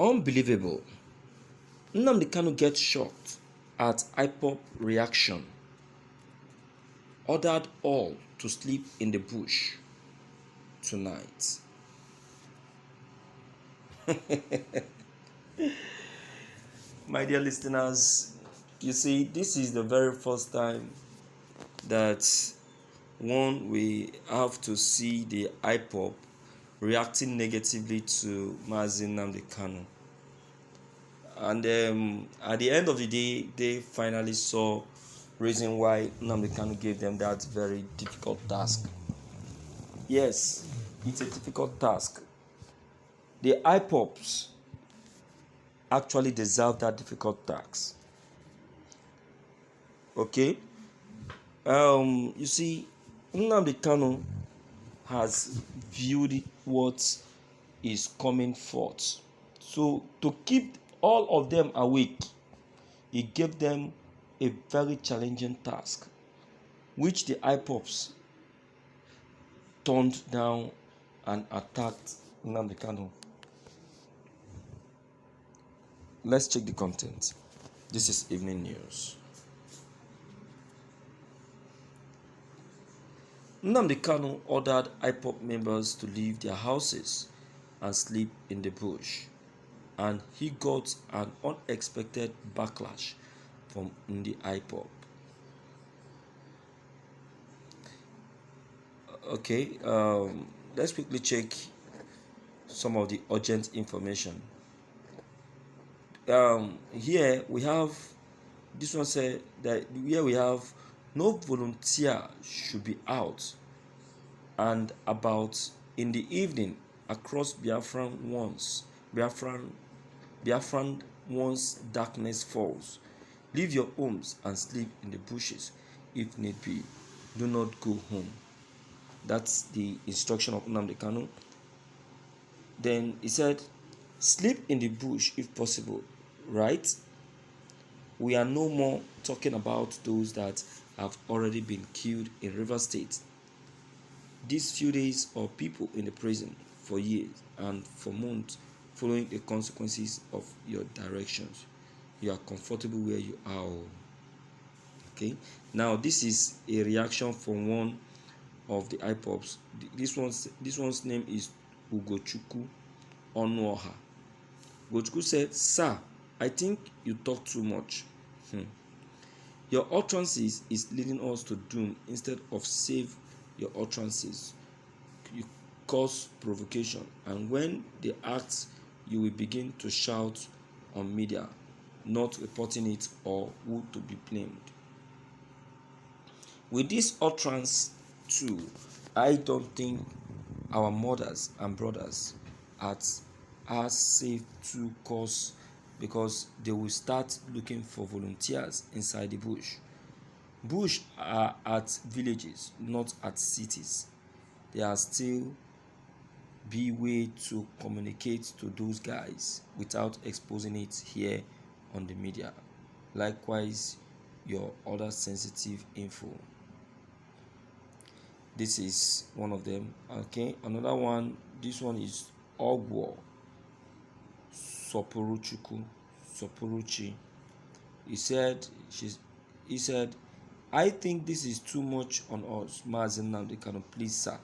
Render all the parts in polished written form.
Unbelievable. Nnamdi Kanu gets shocked at Ipob reaction. Ordered all to sleep in the bush tonight. My dear listeners, you see, this is the very first time that we have to see the Ipob reacting negatively to Nnamdi Kanu. And at the end of the day, they finally saw reason why Nnamdi Kanu gave them that very difficult task. Yes, it's a difficult task. The Ipobs actually deserve that difficult task. Okay? You see, Nnamdi Kanu has viewed what is coming forth. So to keep all of them awake, he gave them a very challenging task, which the Ipobs turned down and attacked Nnamdi Kanu. Let's check the content. This is Evening News. Nnamdi Kanu ordered Ipob members to leave their houses and sleep in the bush, and he got an unexpected backlash from the Ipob. Okay, let's quickly check some of the urgent information. Here we have, this one said that here we have no volunteer should be out and about in the evening across Biafran once darkness falls. Leave your homes and sleep in the bushes if need be. Do not go home. That's the instruction of Nnamdi Kanu. Then he said, sleep in the bush if possible, right? We are no more talking about those that have already been killed in River State. These few days of people in the prison for years and for months following the consequences of your directions. You are comfortable where you are. Okay. Now this is a reaction from one of the Ipobs. This one's name is Ugochukwu Onuoha. Ugochukwu said, "Sir, I think you talk too much. Your utterances is leading us to doom instead of save your utterances. You cause provocation, and when they act, you will begin to shout on media, not reporting it or who to be blamed. With this utterance too, I don't think our mothers and brothers are safe to cause, because they will start looking for volunteers inside the bush. Bush are at villages, not at cities. There are still be way to communicate to those guys without exposing it here on the media. Likewise, your other sensitive info." This is one of them. Okay, another one. This one is Ogwo Soporuchi. He said, "I think this is too much on us, Mazi Nnamdi Kanu. Please, sir,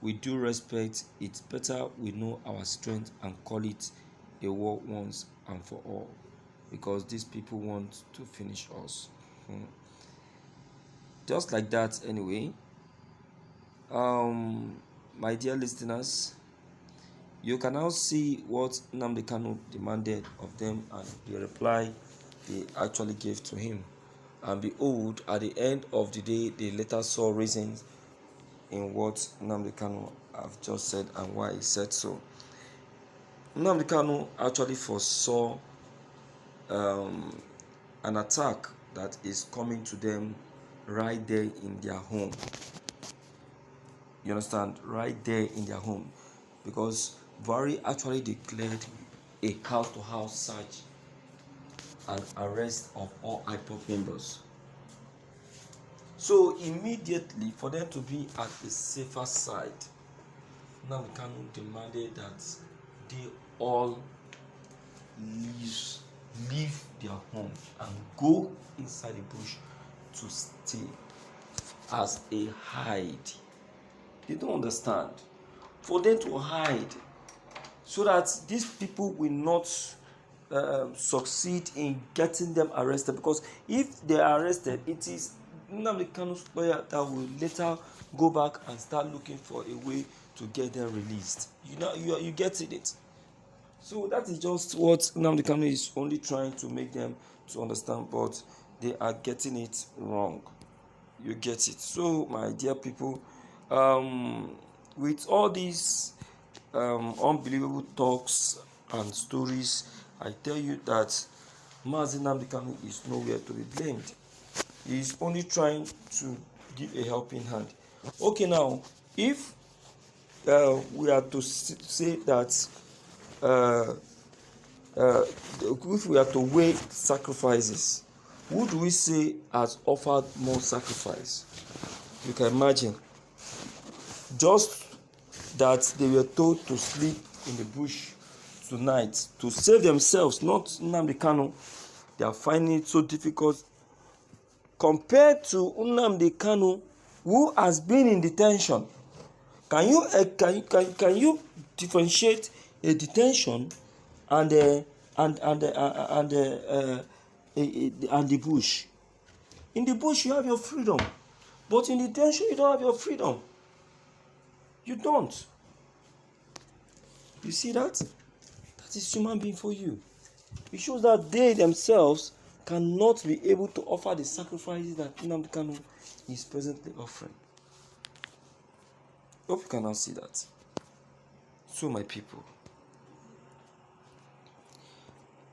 with due respect, it's better we know our strength and call it a war once and for all, because these people want to finish us." Just like that, anyway. My dear listeners, you can now see what Nnamdi Kanu demanded of them and the reply they actually gave to him. And behold, at the end of the day, they later saw reasons in what Nnamdi Kanu have just said and why he said so. Nnamdi Kanu actually foresaw an attack that is coming to them right there in their home. You understand? Right there in their home. Because Buhari actually declared a house-to-house search and arrest of all Ipob members. So immediately, for them to be at the safer side, Nnamdi Kanu demanded that they all leave their home and go inside the bush to stay as a hide. They don't understand. For them to hide so that these people will not succeed in getting them arrested, because if they are arrested, it is Nnamdi Kanu's lawyer that will later go back and start looking for a way to get them released. You get it. So that is just what Nnamdi Kanu is only trying to make them to understand, but they are getting it wrong. You get it. So my dear people, with all these unbelievable talks and stories, I tell you that Mazi Nnamdi Kanu is nowhere to be blamed. He is only trying to give a helping hand. Okay, now if we are to say that if we are to weigh sacrifices, who do we say has offered more sacrifice? You can imagine, just that they were told to sleep in the bush tonight to save themselves, not Nnamdi Kanu. They are finding it so difficult compared to Nnamdi Kanu, who has been in detention. Can you differentiate a detention and the bush? In the bush you have your freedom, but in detention you don't have your freedom. You don't. You see that? That is human being for you. It shows that they themselves cannot be able to offer the sacrifices that Nnamdi Kanu is presently offering. Hope you can now see that. So my people,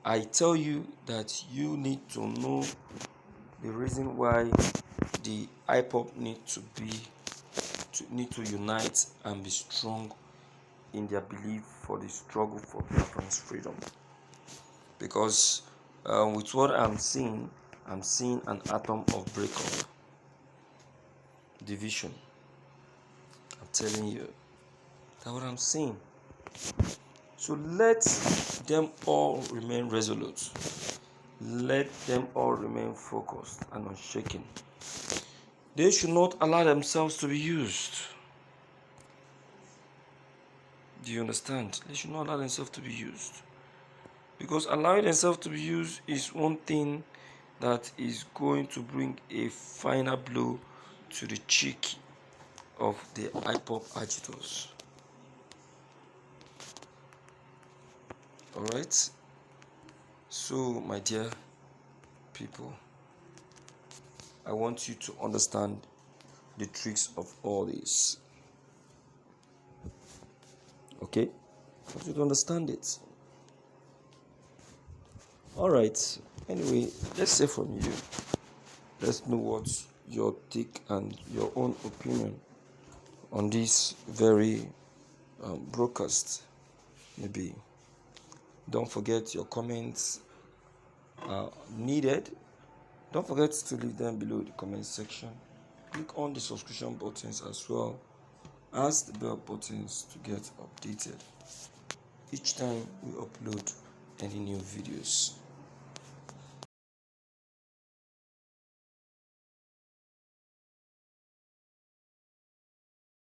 I tell you that you need to know the reason why the Ipob need to unite and be strong in their belief for the struggle for Biafran's freedom. Because with what I'm seeing an atom of breakup, division. I'm telling you, that's what I'm seeing. So let them all remain resolute. Let them all remain focused and unshaken. They should not allow themselves to be used. Do you understand? They should not allow themselves to be used. Because allowing themselves to be used is one thing that is going to bring a final blow to the cheek of the Ipob agitators. Alright? So, my dear people, I want you to understand the tricks of all this. Okay? I want you to understand it. Alright, anyway, let's say from you. Let's know what your take and your own opinion on this very broadcast may be. Don't forget your comments are needed. Don't forget to leave them below the comment section. Click on the subscription buttons as well as the bell buttons to get updated each time we upload any new videos.